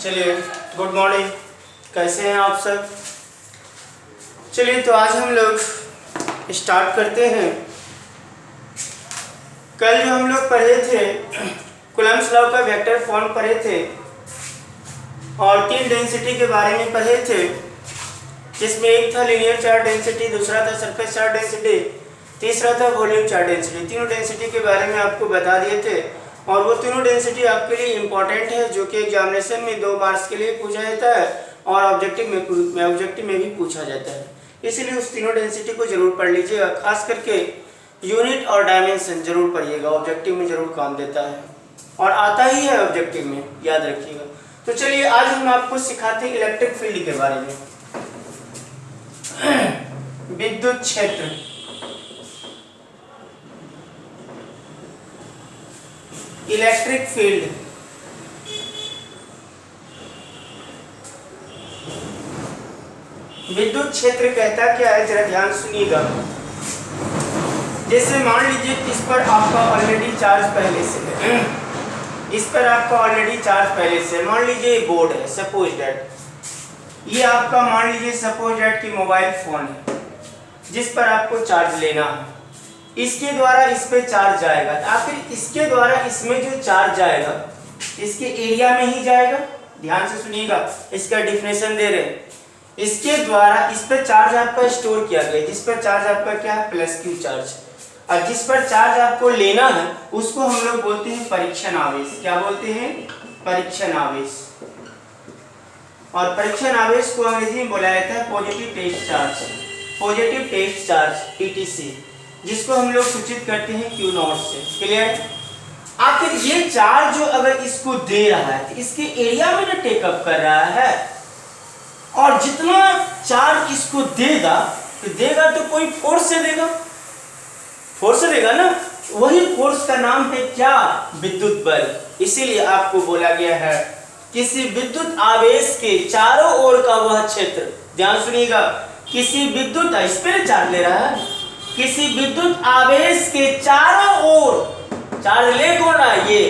चलिए, good morning. कैसे हैं आप सब? चलिए, तो आज हम लोग स्टार्ट करते हैं। कल जो हम लोग पढ़े थे कूलम्ब्स लॉ का वेक्टर फॉर्म पढ़े थे और 3 डेंसिटी के बारे में पढ़े थे, जिसमें एक था लीनियर चार्ज डेंसिटी, दूसरा था सरफेस चार्ज डेंसिटी, तीसरा था वॉल्यूम चार्ज डेंसिटी। तीनों डेंसिटी के बारे में आपको बता दिए थे और वो तीनों डेंसिटी आपके लिए इम्पॉर्टेंट है, जो कि एग्जामिनेशन में 2 मार्क्स के लिए पूछा जाता है और ऑब्जेक्टिव में भी पूछा जाता है। इसीलिए उस तीनों डेंसिटी को जरूर पढ़ लीजिएगा। खास करके यूनिट और डायमेंशन जरूर पढ़िएगा, ऑब्जेक्टिव में जरूर काम देता है और आता ही है ऑब्जेक्टिव में, याद रखिएगा। तो चलिए, आज हम आपको सिखाते हैं इलेक्ट्रिक फील्ड के बारे में। विद्युत क्षेत्र, इलेक्ट्रिक फील्ड। विद्युत क्षेत्र कहता क्या है, जरा ध्यान सुनिएगा। जैसे मान लीजिए कि इस पर आपका ऑलरेडी चार्ज पहले से है, इस पर आपका ऑलरेडी चार्ज पहले से, मान लीजिए ये बोर्ड है, सपोज दैट ये आपका, मान लीजिए सपोज दैट कि मोबाइल फोन है जिस पर आपको चार्ज लेना है। इसके द्वारा इस पे चार्ज जाएगा, आखिर इसके द्वारा इसमें जो चार्ज जाएगा इसके एरिया में ही जाएगा। ध्यान से सुनिएगा, इसका डिफिनेशन दे रहे हैं। इसके द्वारा इस पर चार्ज आपका स्टोर किया गया, जिस पर चार्ज आपका क्या है, प्लस क्यू चार्ज, और जिस पर चार्ज आपको लेना है उसको हम लोग बोलते हैं परीक्षण आवेश। क्या बोलते हैं? परीक्षण आवेश। और परीक्षण आवेश को अंग्रेजी में बोला जाता है positive test charge, positive test charge PTC, जिसको हम लोग सूचित करते हैं क्यू नॉट से। क्लियर? आखिर ये चार्ज जो अगर इसको दे रहा है तो इसके एरिया में ना टेकअप कर रहा है, और जितना चार्ज इसको देगा तो कोई फोर्स से देगा, फोर्स से देगा ना, वही फोर्स का नाम है क्या? विद्युत बल। इसीलिए आपको बोला गया है किसी विद्युत आवेश के चारों ओर का वह क्षेत्र, ध्यान सुनिएगा, किसी विद्युत, इस पे चार्ज ले रहा है, किसी विद्युत आवेश के चारों ओर, चार्ज ले कौन रहा है, ये,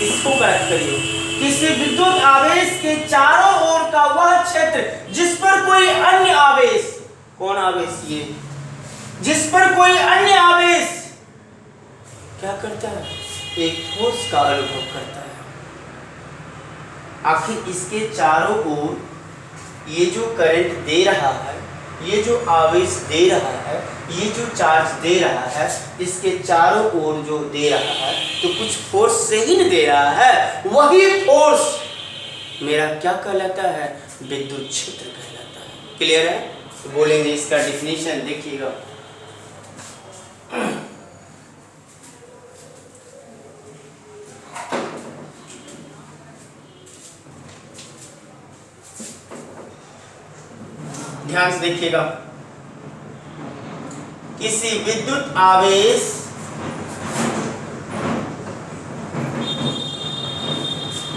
इसको करेक्ट करिए, किसी विद्युत आवेश के चारों ओर का वह क्षेत्र जिस पर कोई अन्य आवेश, कौन आवेश, ये, जिस पर कोई अन्य आवेश क्या करता है, एक फोर्स का अनुभव करता है। आखिर इसके चारों ओर ये जो करंट दे रहा है, ये जो आवेश दे रहा है, ये जो चार्ज दे रहा है, इसके चारों ओर जो दे रहा है तो कुछ फोर्स से ही न दे रहा है, वही फोर्स मेरा क्या कहलाता है, विद्युत क्षेत्र कहलाता है। क्लियर है? तो बोलेंगे इसका डिफिनीशन, देखिएगा। ध्यान से देखिएगा, किसी विद्युत आवेश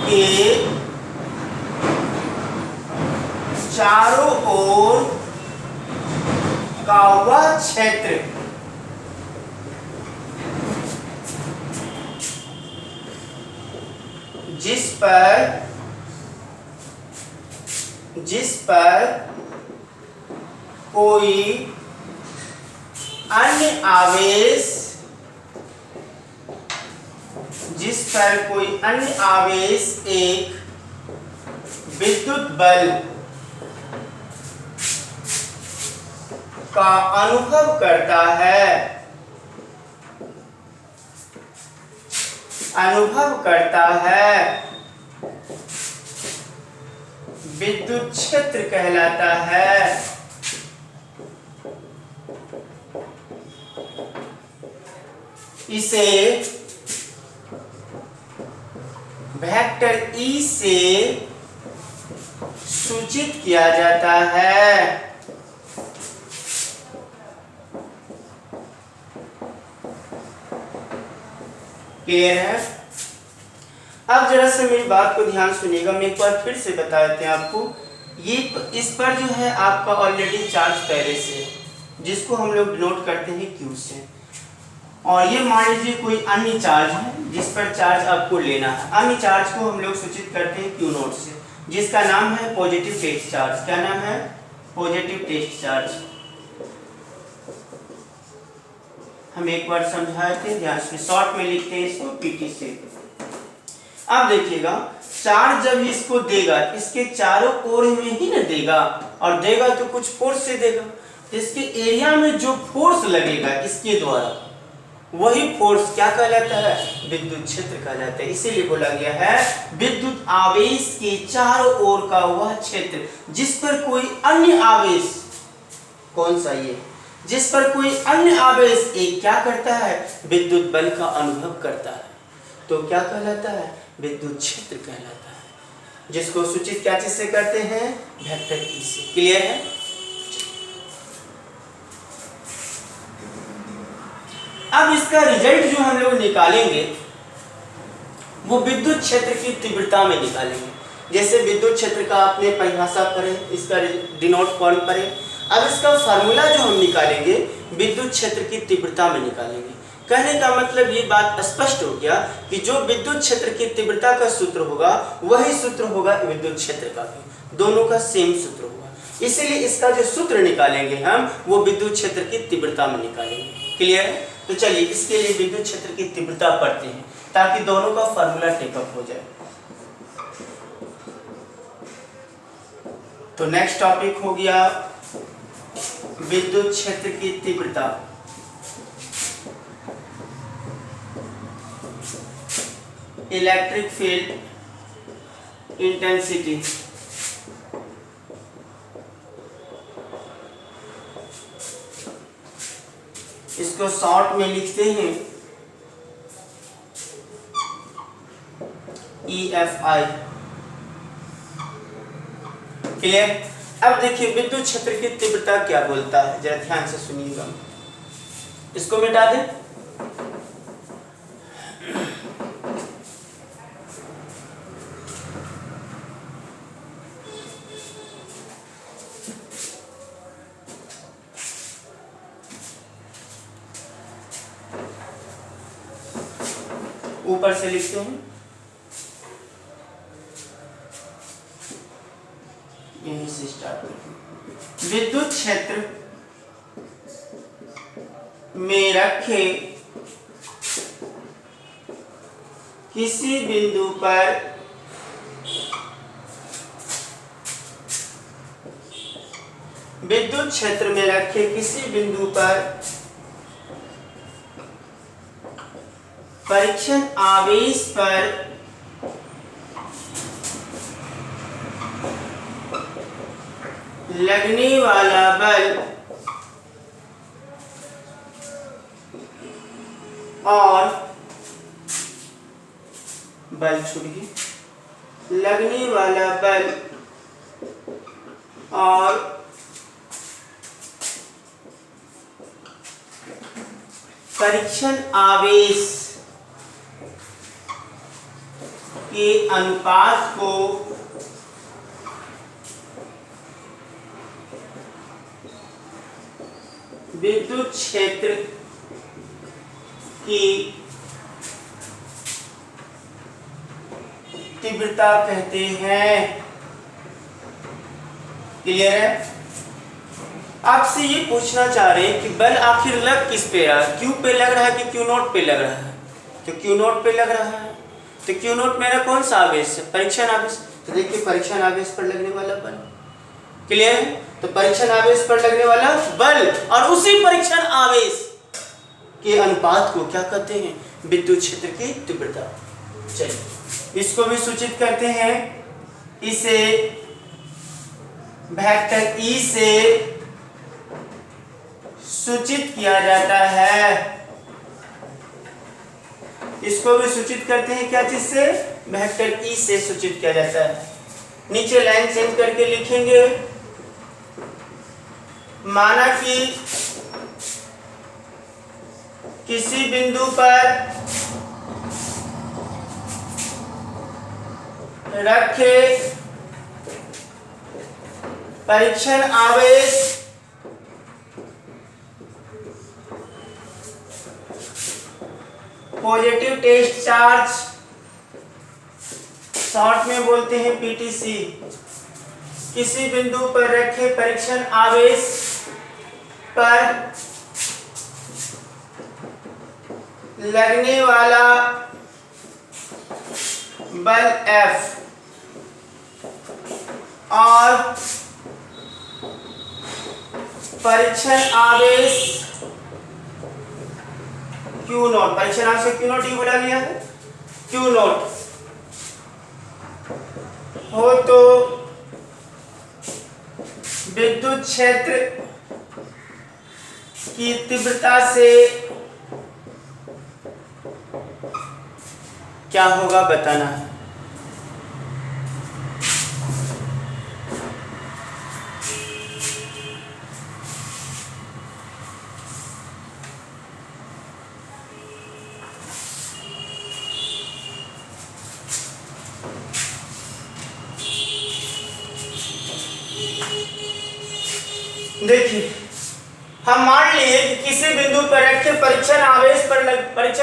के चारों ओर का वह क्षेत्र जिस पर कोई अन्य आवेश, जिस पर कोई अन्य आवेश एक विद्युत बल का अनुभव करता है, विद्युत क्षेत्र कहलाता है। इसे वेक्टर E से सूचित किया जाता है। क्लियर है? अब जरा से मेरी बात को ध्यान सुनिएगा, मैं एक बार फिर से बता देते हैं आपको। ये इस पर जो है आपका ऑलरेडी चार्ज पहले से, जिसको हम लोग डिनोट करते हैं Q से, और ये मान लीजिए कोई अन्य चार्ज है जिस पर चार्ज आपको लेना है। अन्य चार्ज को हम लोग सूचित करते हैं Q नोट से। जिसका नाम है पॉजिटिव टेस्ट चार्ज। क्या नाम है? Positive test charge. हम एक बार समझाए थे, ध्यान से शॉर्ट में लिखते हैं इसको पीटी से। अब देखिएगा, चार्ज जब इसको देगा इसके चारों कोर में ही ना देगा, और देगा तो कुछ फोर्स से देगा। इसके एरिया में जो फोर्स लगेगा इसके द्वारा, वही फोर्स क्या कहलाता है? विद्युत क्षेत्र कहलाता है। इसीलिए बोला गया है विद्युत आवेश के चारों ओर का वह क्षेत्र जिस पर कोई अन्य आवेश, कौन सा ये, जिस पर कोई अन्य आवेश एक क्या करता है? विद्युत बल का अनुभव करता है, तो क्या कहलाता है? विद्युत क्षेत्र कहलाता है, जिसको सूचित क्या चीज से करते हैं? वेक्टर ई से। क्लियर है? अब इसका रिजल्ट जो हम लोग निकालेंगे वो विद्युत क्षेत्र की तीव्रता में निकालेंगे। जैसे विद्युत क्षेत्र का आपने परिभाषा पढ़े, इसका डिनोट फॉर्म पढ़े। अब इसका फार्मूला जो हम निकालेंगे विद्युत क्षेत्र की तीव्रता में निकालेंगे। कहने का मतलब ये बात स्पष्ट हो गया कि जो विद्युत क्षेत्र की तीव्रता का सूत्र होगा वही सूत्र होगा विद्युत क्षेत्र का भी, दोनों का सेम सूत्र होगा। इसलिए इसका जो सूत्र निकालेंगे हम वो विद्युत क्षेत्र की तीव्रता में निकालेंगे। क्लियर है? तो चलिए इसके लिए विद्युत क्षेत्र की तीव्रता पढ़ते हैं ताकि दोनों का फार्मूला टेकअप हो जाए। तो नेक्स्ट टॉपिक हो गया विद्युत क्षेत्र की तीव्रता। Electric field intensity. इसको शॉर्ट में लिखते हैं EFI। क्लियर? अब देखिए विद्युत क्षेत्र की तीव्रता क्या बोलता है, जरा ध्यान से सुनिएगा। इसको मिटा दें। ऊपर से लिखते हैं, यहीं से स्टार्ट करते हैं। विद्युत क्षेत्र में रखे किसी बिंदु पर विद्युत क्षेत्र में रखे किसी बिंदु पर परीक्षण आवेश पर लगने वाला बल और बल छुड़िए, लगने वाला बल और परीक्षण आवेश के अनुपात को विद्युत क्षेत्र की तीव्रता कहते हैं। क्लियर है? आपसे ये पूछना चाह रहे हैं कि बल आखिर लग किस पे रहा है, क्यू पे लग रहा है कि क्यू नोट पे लग रहा है? तो क्यू नोट पे लग रहा है। तो क्यू नोट मेरा कौन सा आवेश है? परीक्षण आवेश। तो देखिए परीक्षण आवेश पर लगने वाला बल। क्लियर है? तो परीक्षण आवेश पर लगने वाला बल और उसी परीक्षण आवेश के अनुपात को क्या कहते हैं? विद्युत क्षेत्र की तीव्रता। चलिए इसको भी सूचित करते हैं। इसे वेक्टर ई से सूचित किया जाता है। इसको भी सूचित करते हैं क्या चीज से? वेक्टर ई से सूचित किया जाता है। नीचे लाइन चेंज करके लिखेंगे, माना कि किसी बिंदु पर रखे परीक्षण आवेश पॉजिटिव टेस्ट चार्ज शॉर्ट में बोलते हैं पीटीसी। किसी बिंदु पर रखे परीक्षण आवेश पर लगने वाला बल F और परीक्षण आवेश Q नॉट, परीक्षण आवेश Q नॉट ही बोला गया है, Q नॉट हो तो विद्युत क्षेत्र की तीव्रता से क्या होगा बताना है। देखिए, हम मान लिए कि किसी बिंदु पर रखे परीक्षण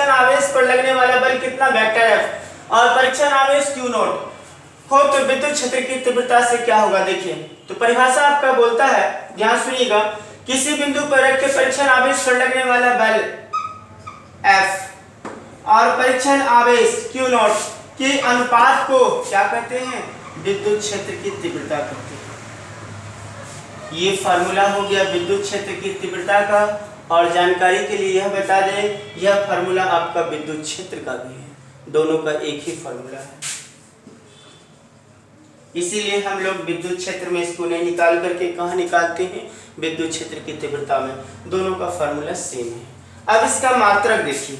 आवेश पर लगने वाला बल कितना वेक्टर F और परीक्षण आवेश Q नॉट हो तो विद्युत क्षेत्र की तीव्रता से क्या होगा। देखिए, तो परिभाषा आपका बोलता है, ध्यान सुनिएगा, किसी बिंदु पर रखे परीक्षण आवेश पर लगने वाला बल F और परीक्षण आवेश Q नॉट के अनुपात को क्या कहते हैं, विद्युत क्षेत्र की तीव्रता कहते हैं। ये फार्मूला हो गया विद्युत क्षेत्र की तीव्रता का। और जानकारी के लिए यह बता दें, यह फार्मूला आपका विद्युत क्षेत्र का भी है, दोनों का एक ही फार्मूला है। इसीलिए हम लोग विद्युत क्षेत्र में इसको नहीं निकाल करके कहाँ निकालते हैं, विद्युत क्षेत्र की तीव्रता में, दोनों का फार्मूला सेम है। अब इसका मात्रक देखिए,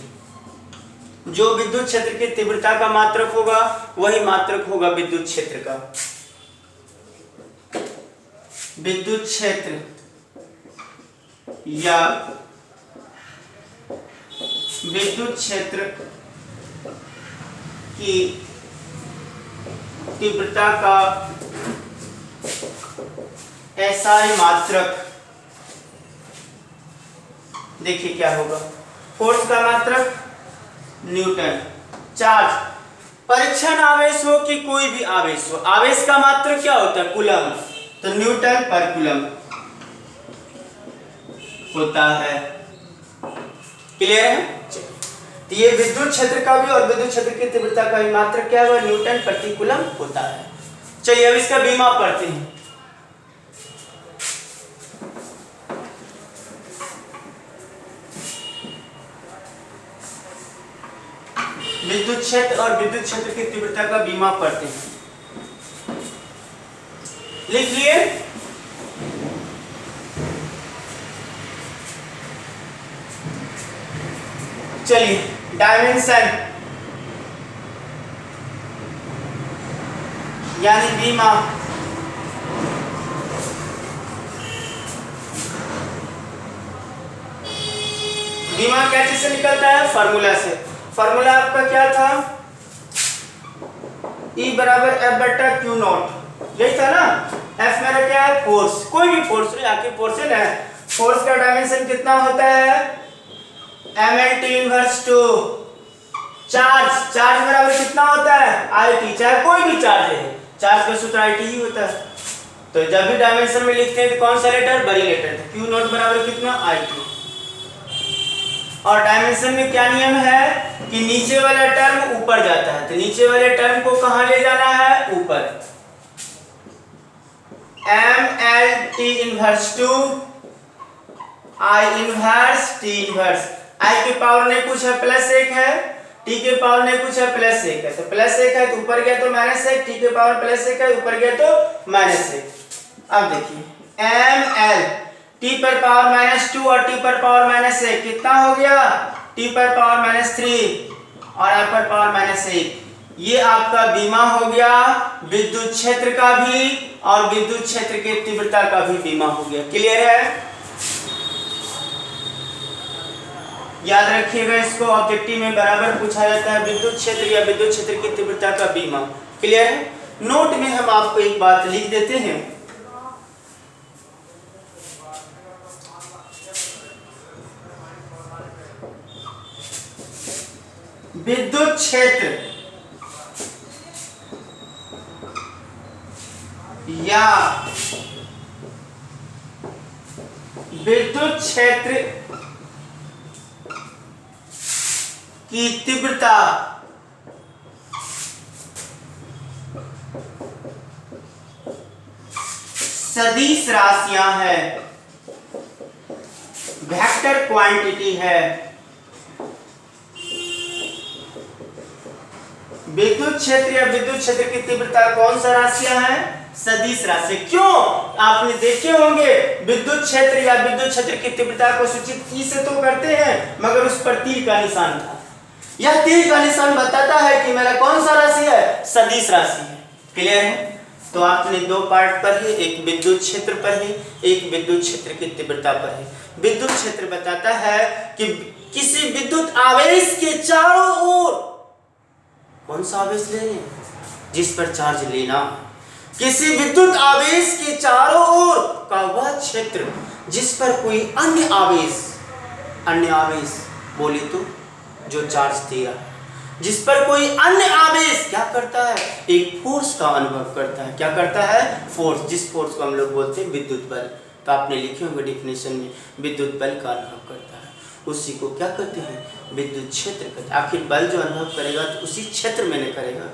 जो विद्युत क्षेत्र की तीव्रता का मात्रक होगा वही मात्रक होगा विद्युत क्षेत्र का। विद्युत क्षेत्र या विद्युत क्षेत्र की तीव्रता का SI मात्रक, देखिए क्या होगा, फोर्स का मात्रक न्यूटन, चार्ज, परीक्षण आवेश हो कि कोई भी आवेश हो, आवेश का मात्रक क्या होता है, कूलम, तो न्यूटन पर कूलम होता है। क्लियर है। तो ये विद्युत क्षेत्र का भी और विद्युत क्षेत्र की तीव्रता का भी मात्रक क्या है, न्यूटन प्रति कूलम होता है। चलिए अब इसका बीमा पढ़ते हैं। विद्युत क्षेत्र और विद्युत क्षेत्र की तीव्रता का बीमा पढ़ते हैं। लिखिए, चलिए डायमेंशन यानी बीमा, बीमा क्या चीज से निकलता है, फार्मूला से। फार्मूला आपका क्या था, E बराबर F बटा Q नॉट, यही था ना। F मेरा क्या है, फोर्स, कोई भी फोर्स हो, आपकी फोर्स है ना, फोर्स का डायमेंशन कितना होता है, mL t inverse 2। Charge, charge बराबर कितना होता है, IT, चाहे कोई भी चार्ज है, चार्ज का सूत्र IT ही होता है। तो जब भी डायमेंशन में लिखते हैं तो कौन सा लेटर, बड़ी लेटर, Q नॉट बराबर कितना, IT। और डायमेंशन में क्या नियम है कि नीचे वाला टर्म ऊपर जाता है, तो नीचे वाले टर्म को कहां ले जाना है, ऊपर। mL t inverse 2 I inverse t inverse, I के पावर नहीं कुछ है प्लस 1 है, t के पावर नहीं कुछ है प्लस 1 है, तो प्लस 1 है तो ऊपर गया तो माइनस 1, t के पावर प्लस 1 है ऊपर गया तो माइनस 1। अब देखिए mL t पर पावर माइनस 2 और t पर पावर माइनस 1 कितना हो गया, t पर पावर माइनस 3 और I पर पावर माइनस 1। ये आपका बीमा हो गया विद्युत क्षेत्र का भी और विद्युत क्षेत्र की तीव्रता का भी बीमा हो गया। क्लियर है। याद रखिएगा, इसको ऑब्जेक्टिव में बराबर पूछा जाता है, विद्युत क्षेत्र या विद्युत क्षेत्र की तीव्रता का बीमा। क्लियर है। नोट में हम आपको एक बात लिख देते हैं, विद्युत क्षेत्र या विद्युत क्षेत्र की तीव्रता सदिश राशियां है, वेक्टर क्वांटिटी है। विद्युत क्षेत्र या विद्युत क्षेत्र की तीव्रता कौन सा राशियां है? सदिश राशि। क्यों? आपने देखे होंगे विद्युत क्षेत्र या विद्युत क्षेत्र की तीव्रता को सूचित ई से तो करते हैं, मगर उस पर तीर का निशान था। यह तीर का निशान बताता है कि मेरा कौन सा राशि है? सदिश राशि है। क्लियर है? तो आपने दो पार्ट पर है, एक विद्युत क्षेत्र पर है, एक विद्युत क्षेत्र की तीव्रता पर है। विद्युत क्षेत्र बताता है कि किसी विद्युत आवेश के चारों ओर कौन सा आवेश ले रहे हैं? जिस पर चार्ज लेना। किसी विद्युत आवेश के चारों ओर का वह क्षेत्र जिस पर कोई अन्य आवेश बोले तो जो चार्ज दे रहा है, जिस पर कोई अन्य आवेश क्या करता है? एक फोर्स का अनुभव करता है। क्या करता है? फोर्स। जिस फोर्स को हम लोग बोलते हैं विद्युत बल। तो आपने लिखे होंगे डिफिनेशन में, विद्युत बल का अनुभव करता है, उसी को क्या कहते हैं? विद्युत क्षेत्र कहते हैं। आखिर बल जो अनुभव करेगा तो उसी क्षेत्र में नहीं करेगा,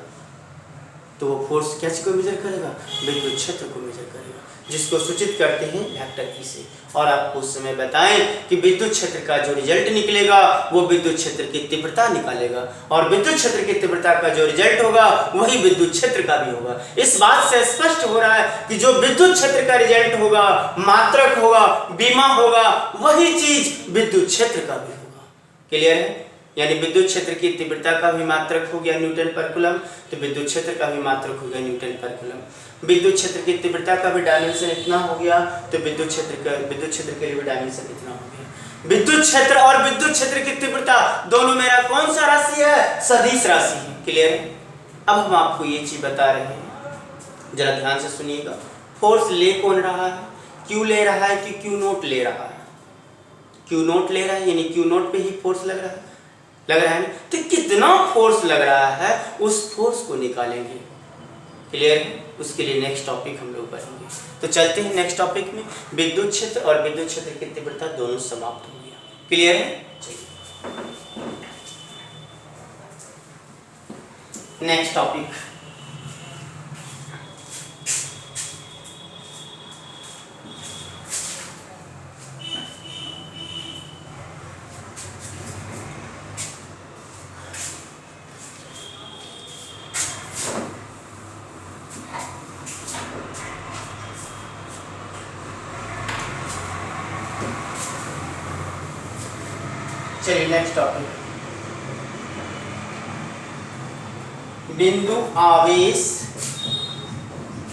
तो वो फोर्स क्या को मेजर करेगा? विद्युत क्षेत्र को मेजर करेगा, जिसको सूचित करते हैं वेक्टर ई से। और आपको उस समय बताएं कि विद्युत क्षेत्र का जो रिजल्ट निकलेगा वो विद्युत क्षेत्र की तीव्रता निकालेगा, और विद्युत क्षेत्र की तीव्रता का जो रिजल्ट होगा वही विद्युत क्षेत्र का भी होगा। इस बात से स्पष्ट हो रहा है कि जो विद्युत क्षेत्र का रिजल्ट होगा, मात्रक होगा, बीमा होगा, वही चीज विद्युत क्षेत्र का भी होगा। क्लियर है? यानी विद्युत क्षेत्र की तीव्रता का भी मात्रक हो गया न्यूटन पर कूलम, तो विद्युत क्षेत्र का भी मात्रक हो गया न्यूटन पर कूलम। विद्युत क्षेत्र की तीव्रता का भी डायमेंशन इतना हो गया, तो विद्युत क्षेत्र के लिए भी डायमेंशन इतना हो गया। विद्युत क्षेत्र और विद्युत क्षेत्र की तीव्रता दोनों मेरा कौन सा राशि है? सदिश राशि है। क्लियर है? अब हम आपको ये चीज बता रहे हैं, जरा ध्यान से सुनिएगा। फोर्स ले कौन रहा है? क्यू ले रहा है कि क्यू नोट ले रहा है? क्यू नोट ले रहा है, यानी क्यू नोट पे ही फोर्स लग रहा है। तो कितना फोर्स लग रहा है उस फोर्स को निकालेंगे। क्लियर है? उसके लिए नेक्स्ट टॉपिक हम लोग पढ़ेंगे। तो चलते हैं नेक्स्ट टॉपिक में। विद्युत क्षेत्र और विद्युत क्षेत्र की तीव्रता दोनों समाप्त हो गया। क्लियर है? चलिए नेक्स्ट टॉपिक। चलिए नेक्स्ट टॉपिक, बिंदु आवेश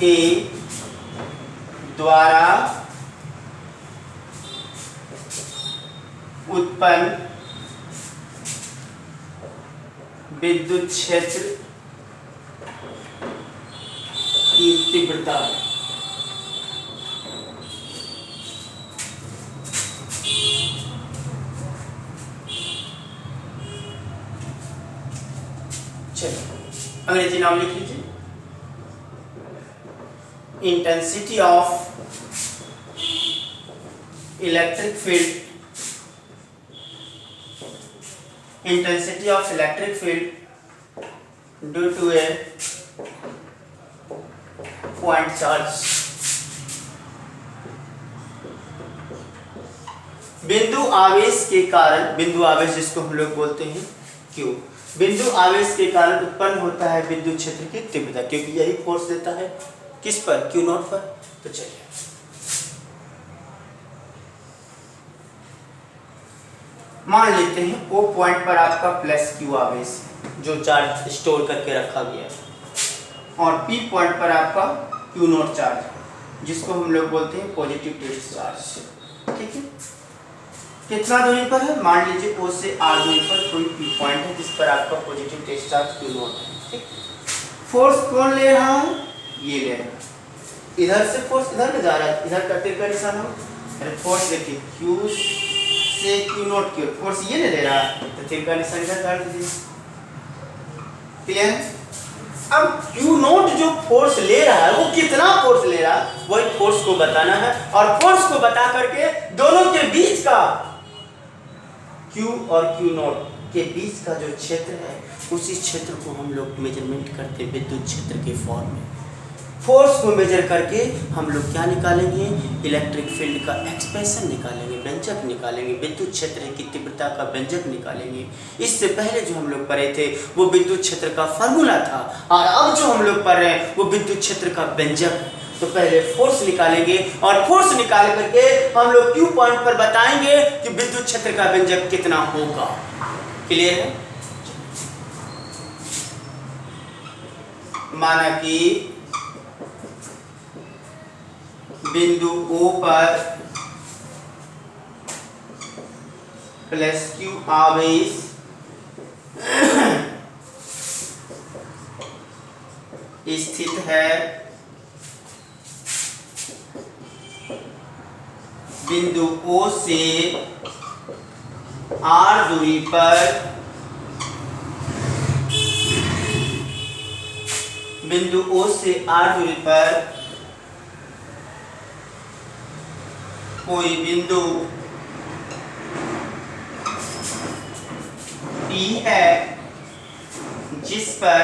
के द्वारा उत्पन्न विद्युत क्षेत्र की तीव्रता। अंग्रेजी नाम लिख लीजिए। Intensity of electric field, intensity of electric field due to a point charge. बिंदु आवेश के कारण, बिंदु आवेश जिसको हम लोग बोलते हैं क्यू, बिंदु आवेश के कारण उत्पन्न होता है विद्युत क्षेत्र की तीव्रता, क्योंकि यही फोर्स देता है किस पर? क्यू नॉट पर। तो चलिए मान लेते हैं ओ पॉइंट पर आपका प्लस क्यू आवेश जो चार्ज स्टोर करके रखा गया है, और पी पॉइंट पर आपका क्यू नॉट चार्ज जिसको हम लोग बोलते हैं पॉजिटिव डिस्चार्ज। ठीक है? कितना दूरी पर है? मान लीजिए ओ से आर दूरी पर कोई पी पॉइंट है जिस पर आपका पॉजिटिव डिस्चार्ज क्यू नॉट है। ठीक? फोर्स कौन ले रहा है? ये ले रहा है। इधर से फोर्स इधर में जा रहा है, इधर करते का निशान हो, अरे फोर्स देखिए क्यू से क्यू नॉट की फोर्स ये ले रहा है, तो तीर का निशान इधर डाल दीजिए। क्लियर? अब क्यू नॉट जो फोर्स ले रहा है वो कितना फोर्स ले वही फोर्स को बताना है, और फोर्स को बता करके दोनों के बीच का Q और Q नॉट के बीच का जो क्षेत्र है उसी क्षेत्र को हम लोग मेजरमेंट करते हैं विद्युत क्षेत्र के फॉर्म में। फोर्स को मेजर करके हम लोग क्या निकालेंगे, इलेक्ट्रिक फील्ड का एक्सप्रेशन निकालेंगे, व्यंजक निकालेंगे, विद्युत क्षेत्र की तीव्रता का व्यंजक निकालेंगे। इससे पहले जो हम लोग पढ़े थे वो विद्युत क्षेत्र का फॉर्मूला था, और अब जो हम लोग पढ़ रहे हैं वो विद्युत क्षेत्र का व्यंजक। तो पहले फोर्स निकालेंगे, और फोर्स निकाल करके हम लोग Q पॉइंट पर बताएंगे कि विद्युत क्षेत्र का व्यंजक कितना होगा। क्लियर है? माना कि बिंदु O पर प्लस Q आवेश स्थित है, बिंदु O से R दूरी पर बिंदु O से R दूरी पर कोई बिंदु P है जिस पर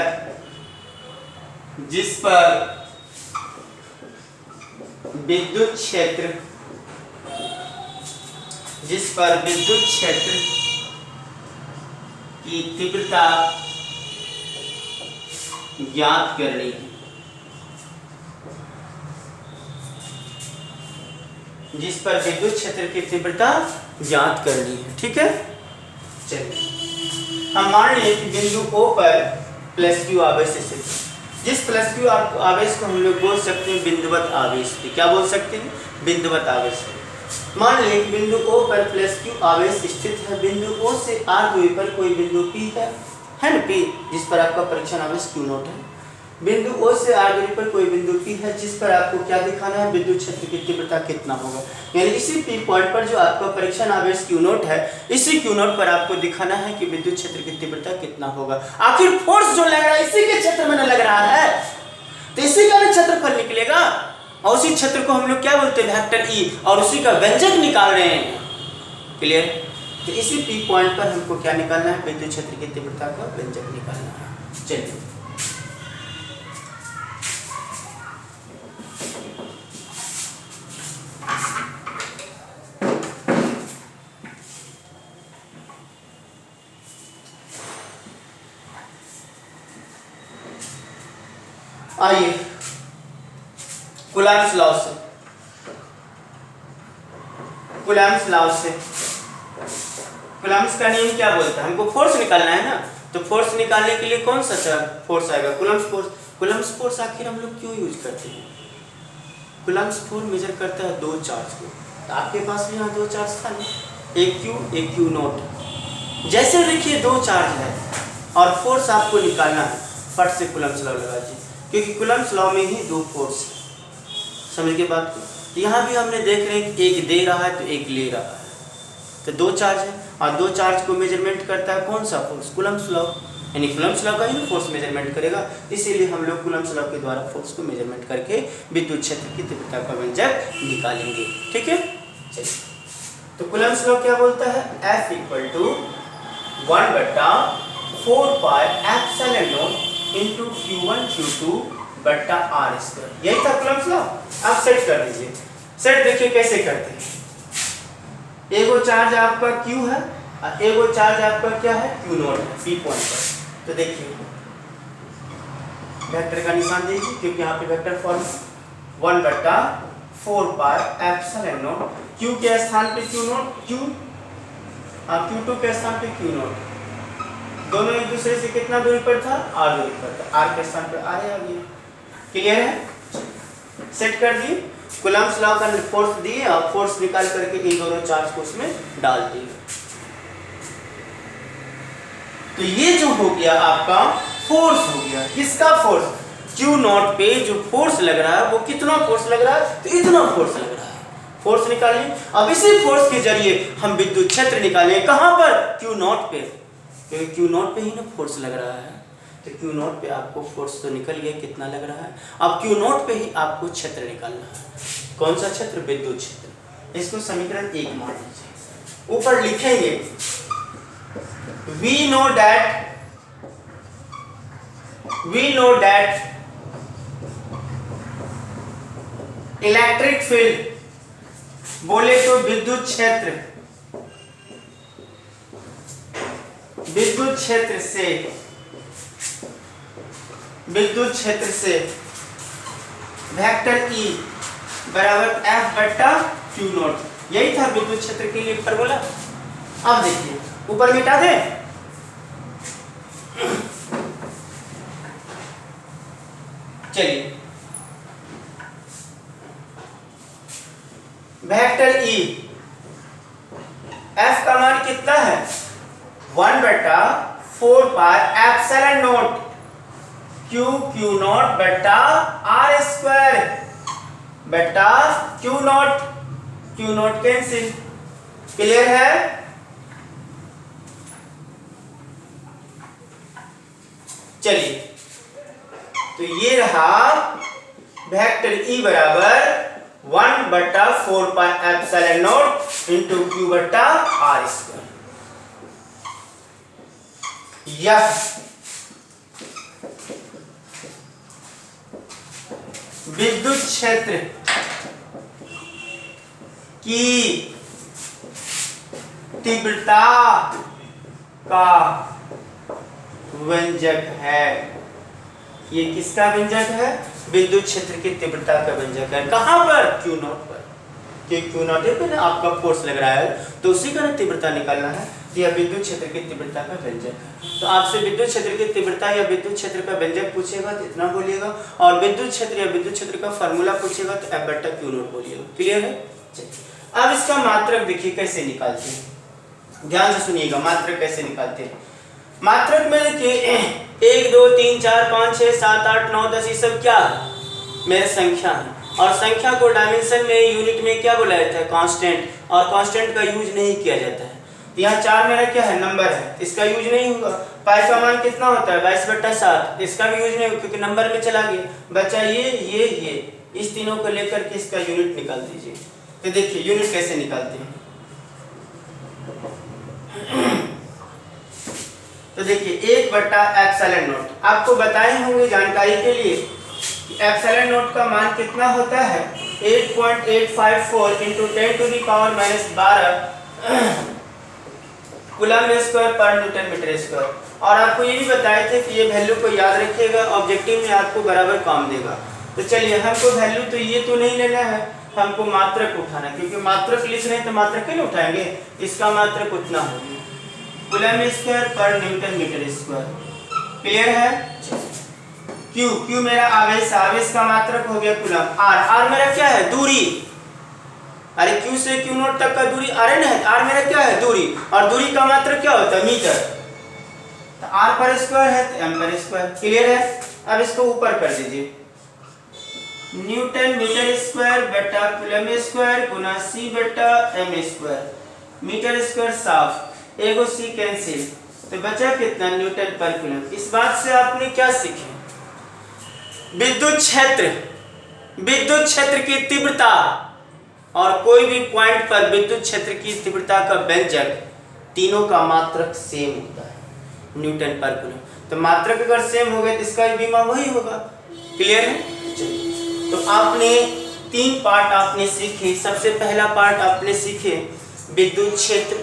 विद्युत क्षेत्र की तीव्रता ज्ञात करनी है, जिस पर विद्युत क्षेत्र की तीव्रता ज्ञात करनी है। ठीक है, चलिए हम मान लिए कि बिंदु O पर प्लस Q आवेश स्थित, जिस प्लस Q आवेश को हम लोग बोल सकते हैं बिंदुवत आवेश। क्या बोल सकते हैं? बिंदुवत आवेश। मान लें कि बिंदु O पर प्लस Q आवेश स्थित है, बिंदु O से R दूरी पर कोई बिंदु P है ना, P, जिस पर आपका परीक्षण आवेश Q नॉट है। बिंदु O से R दूरी पर कोई बिंदु P है जिस पर आपको क्या दिखाना है, विद्युत क्षेत्र की तीव्रता कितना होगा। यानी इसी P पॉइंट पर जो आपका परीक्षण आवेश Q नॉट है, इसी Q नॉट पर आपको दिखाना है कि विद्युत क्षेत्र की तीव्रता कितना होगा। आखिर फोर्स जो लग रहा है इसी के क्षेत्र में न लग रहा है, तो इसी का क्षेत्रफल निकलेगा, और उसी क्षेत्र को हम लोग क्या बोलते हैं, वेक्टर E, और उसी का व्यंजक निकाल रहे हैं। क्लियर? तो इसी P पॉइंट पर हमको क्या निकालना है, विद्युत क्षेत्र की तीव्रता का व्यंजक निकालना है। चलिए आइए कूलम्ब्स लॉ से कूलम्ब्स का नियम क्या बोलता है, हमको फोर्स निकालना है ना, तो फोर्स निकालने के लिए कौन सा फोर्स आएगा, कूलम्ब्स फोर्स। कूलम्ब्स फोर्स आखिर हम लोग क्यों यूज करते हैं? कूलम्ब्स फोर्स मेजर करता है दो चार्ज को, तो आपके पास भी यहाँ दो चार्ज था ना, एक Q नॉट। जैसे देखिए दो चार्ज है और फोर्स आपको निकालना है, फट से कूलम्ब्स लॉ लगा दीजिए, क्योंकि कूलम्ब्स लॉ में ही दो फोर्स है। समझ के बात को? यहाँ भी हमने देख रहे हैं कि एक दे रहा है तो एक ले रहा है, तो दो चार्ज है, और दो चार्ज को मेजरमेंट करता है कौन सा फोर्स, कूलम्ब्स लॉ। यानी कूलम्ब्स लॉ का ही फोर्स मेजरमेंट करेगा, इसीलिए हम लोग कूलम्ब्स लॉ के द्वारा फोर्स को मेजरमेंट करके विद्युत क्षेत्र की तीव्रता का व्यंजक निकालेंगे। ठीक है, चलिए तो कूलम्ब्स लॉ क्या बोलता है, F = 1/4 pi epsilon not into Q1 Q2 बटा R²। यही था कूलम्ब्स लॉ। आप सेट कर दीजिए। सेट देखिए कैसे करते हैं, एगो चार्ज आपका Q है और एगो चार्ज आपका क्या है, Q नॉट है P पॉइंट पर। तो देखिए वेक्टर का निशान दीजिए, क्योंकि यहाँ पे vector form 1/4 pi epsilon not, Q के स्थान पे Q नॉट, Q2 के स्थान पे Q नॉट, दोनों एक दूसरे से कितना दूरी पर था, R दूरी पर था, R के स्थान पर R आ गया। क्लियर है? सेट कर दिए, कूलम्ब्स लॉ का फोर्स दिए और फोर्स निकाल करके इन दोनों चार्ज को उसमें डाल दिए। तो ये जो हो गया आपका फोर्स हो गया, किसका फोर्स, Q नॉट पे जो फोर्स लग रहा है वो कितना फोर्स लग रहा है, तो इतना फोर्स लग रहा है। फोर्स निकालिए, अब इसी फोर्स के जरिए हम विद्युत क्षेत्र निकालें, कहां पर, Q नॉट पे, क्योंकि Q नॉट पे ही ना फोर्स लग रहा है। तो क्यू नोट पे आपको फोर्स तो निकल गया, कितना लग रहा है। अब क्यू नोट पे ही आपको क्षेत्र निकालना है। कौन सा क्षेत्र? विद्युत क्षेत्र। इसको समीकरण 1 मान लीजिए। ऊपर लिखेंगे we know that electric field, बोले तो विद्युत क्षेत्र से वेक्टर E बराबर F बट्टा क्यू नॉट, यही था विद्युत क्षेत्र के लिए फॉर्मूला। अब देखिए ऊपर मिटा दे, चलिए वेक्टर E, F का मान कितना है? 1 बटा 4 pi epsilon not Q not बटा आर स्क्वायर बटा क्यू नॉट कैंसिल। क्लियर है? चलिए तो ये रहा वेक्टर E बराबर 1 बटा 4 pi epsilon not into Q बटा आर स्क्वायर। यह विद्युत क्षेत्र की तीव्रता का व्यंजक है। ये किसका व्यंजक है? विद्युत क्षेत्र की तीव्रता का व्यंजक है। कहां पर? क्यू नॉट पर। क्यू नॉट पे ना आपका फोर्स लग रहा है तो उसी का तीव्रता निकालना है। तो यह विद्युत क्षेत्र की तीव्रता का व्यंजक है। तो आपसे विद्युत क्षेत्र की तीव्रता या विद्युत क्षेत्र का व्यंजक पूछेगा तो इतना बोलिएगा, और विद्युत क्षेत्र या विद्युत क्षेत्र का फार्मूला पूछेगा तो F बटा क्यू नॉट बोलिएगा। क्लियर है? अब इसका मात्रक देखिए कैसे निकालते हैं, ध्यान से सुनिएगा। मात्रक कैसे निकालते हैं? मात्रक में देखिए 1 2 3 4 5 6 7 8 9 10 ये सब क्या है? मेरे संख्या है, और संख्या को डायमेंशन में यूनिट में क्या बोला जाता है? कांस्टेंट, और कांस्टेंट का यूज नहीं किया जाता है। तो यहाँ 4 मेरा क्या है? नंबर है, इसका यूज नहीं होगा। पाई का मान कितना होता है? 22 बट्टा 7, इसका भी यूज नहीं होगा क्योंकि नंबर में चला गया। बचा ये इस तीनों को लेकर के इसका यूनिट निकाल दीजिए। तो देखिए यूनिट कैसे निकालते हैं। तो देखिए 1 बट्टा एप्सिलॉन नॉट, आपको बताए होंगे जानकारी के लिए एप्सिलॉन नॉट का मान कितना होता है? 8.854 into 10 to the power minus 12 coulomb square पर न्यूटन मीटर स्क्वायर। और आपको ये भी बताए थे कि ये वैल्यू को याद रखिएगा, ऑब्जेक्टिव में आपको बराबर काम देगा। तो चलिए हमको वैल्यू तो ये तो नहीं लेना है, हमको मात्रक उठाना है, क्योंकि मात्रक लिख रहे हैं तो मात्रक ही उठाएंगे। इसका मात्रक उतना होगा कूलम स्क्वायर पर न्यूटन मीटर स्क्वायर। क्लियर है? क्यू मेरा आवेश, आवेश का मात्रक हो गया कूलम। आर मेरा क्या है? दूरी। अरे क्यू से क्यू नॉट तक का दूरी आर है, आर मेरा क्या है? दूरी, और दूरी का मात्रक क्या होता है? मीटर। तो आर पर स्क्वायर है तो एम पर स्क्वायर। क्लियर है? अब इसको ऊपर कर दीजिए, न्यूटन मीटर स्क्वायर बटा कूलम स्क्वायर गुना सी बटा एम स्क्वायर। मीटर स्क्वायर साफ, एगो सी कैंसिल, तो बचा कितना? न्यूटन पर कूलम। इस बात से आपने क्या सीखे? विद्युत क्षेत्र की तीव्रता और कोई भी पॉइंट पर विद्युत क्षेत्र की तीव्रता का व्यंजक, तीनों का मात्रक सेम होता है, न्यूटन पर कूलम। तो मात्रक अगर सेम हो गए तो इसका भी मान वही होगा। क्लियर है? चलिए तो आपने 3 पार्ट आपने सीखे। सबसे पहला पार्ट आपने सीखे विद्युत क्षेत्र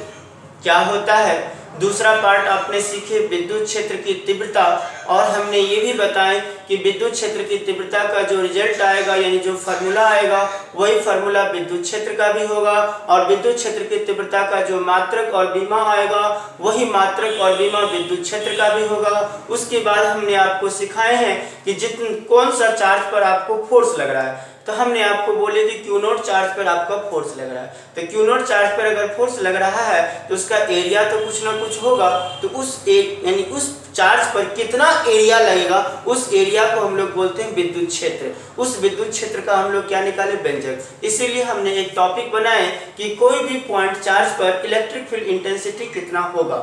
क्या होता है, दूसरा पार्ट आपने सीखे विद्युत क्षेत्र की तीव्रता, और हमने ये भी बताया कि विद्युत क्षेत्र की तीव्रता का जो रिजल्ट आएगा यानी जो फार्मूला आएगा वही फार्मूला विद्युत क्षेत्र का भी होगा, और विद्युत क्षेत्र की तीव्रता का जो मात्रक और विमा आएगा वही मात्रक और विमा विद्युत क्षेत्र का भी होगा। उसके बाद हमने आपको सिखाए हैं कि कौन सा चार्ज पर आपको फोर्स लग रहा है। तो हमने आपको बोले कि क्यू नॉट चार्ज पर आपका फोर्स लग रहा है, तो क्यू नॉट चार्ज पर अगर फोर्स लग रहा है तो उसका एरिया तो कुछ ना कुछ होगा। तो यानी उस चार्ज पर कितना एरिया लगेगा, उस एरिया को हम लोग बोलते हैं विद्युत क्षेत्र। उस विद्युत क्षेत्र का हम लोग क्या निकाले? व्यंजक। इसीलिए हमने एक टॉपिक बनाए कि कोई भी पॉइंट चार्ज पर इलेक्ट्रिक फील्ड इंटेंसिटी कितना होगा।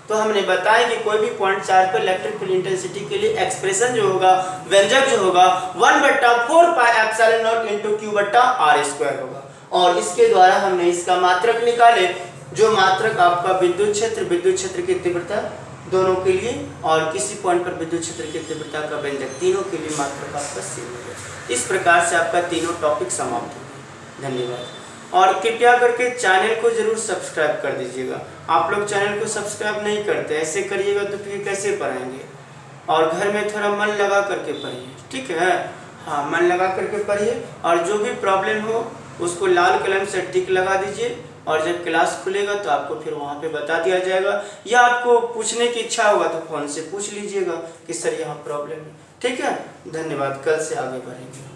तो हमने बताया कि कोई भी पॉइंट चार्ज पर इलेक्ट्रिक फील्ड इंटेंसिटी के लिए एक्सप्रेशन जो होगा, व्यंजक जो होगा 1/4πε0 × Q/r² होगा। और इसके द्वारा हमने इसका मात्रक निकाले, जो मात्रक आपका विद्युत क्षेत्र की तीव्रता दोनों के लिए और किसी पॉइंट पर विद्युत क्षेत्र की तीव्रता का व्यंजक तीनों के लिए मात्रक आपका सेम होगा। इस प्रकार से आपका तीनों टॉपिक समाप्त हो गए। धन्यवाद। और कृपया करके चैनल को जरूर सब्सक्राइब कर दीजिएगा। आप लोग चैनल को सब्सक्राइब नहीं करते, ऐसे करिएगा तो फिर कैसे पढ़ाएंगे। और घर में थोड़ा मन लगा करके पढ़िए, ठीक है। हाँ, मन लगा करके पढ़िए और जो भी प्रॉब्लम हो उसको लाल कलम से टिक लगा दीजिए और जब क्लास खुलेगा तो आपको फिर वहाँ पे बता दिया जाएगा, या आपको पूछने की इच्छा होगा तो फ़ोन से पूछ लीजिएगा कि सर यहाँ प्रॉब्लम है। ठीक है, धन्यवाद। कल से आगे बढ़ेंगे।